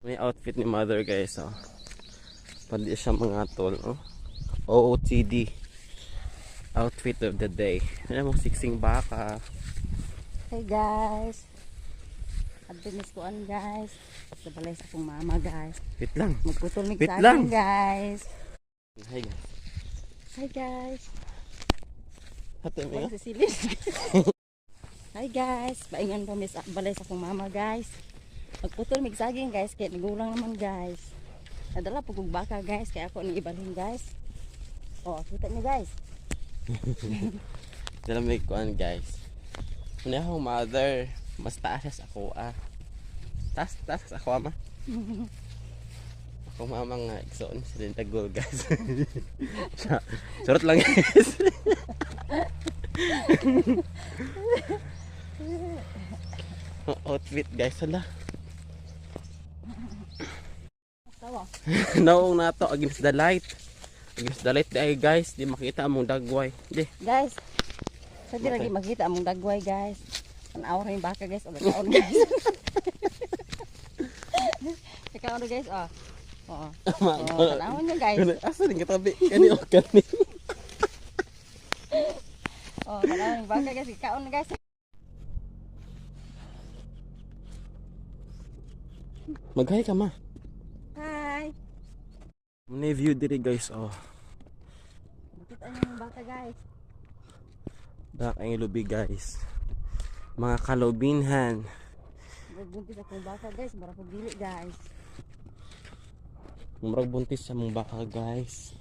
May outfit ni mother guys, oh. Pwede siya mga tol, oh. OOTD outfit of the day. Alam mo, siksing baka. Hey guys, advice ko guys. Sa balay sa akong mama guys. Wait lang. Magputol mig Wait sa lang. akin guys. Hi guys. Hi guys. Hato mo Wala si Silis. Hi guys, paingan pa sa balay sa akong mama guys. Magputol mig saging guys, kaya nagulang naman guys. Nadala po kong baka guys, kaya ako ni ibalhin guys. Oh, kita niyo guys. Dala may kuan guys. Una akong mother, mas taas sa ako ah. Taas sa ako ama. Ako mama nga igsoon sila yung tagol guys. Surot lang guys. Outfit guys, hala. Tawa. Naong na to against the light. Against the light dahil guys, di makita among dagway. Di. Guys, sa di lagi makita among dagway guys. Tanaw ra yung baka guys, o kaon guys. Kaon guys, oh. Oo. Oh, tanawon niyo guys. Asa rin katabi? Kani o kani? Oh, tanawon yung baka guys, kaon guys. Mag-hi ka ma. Hi. Muna view diri guys, oh. Makita niyo yung baka guys. Dak ang ilubi guys. Mga kalobinhan. Nagbuntis akong baka guys, marapag dili guys. Murag buntis sa mong baka guys.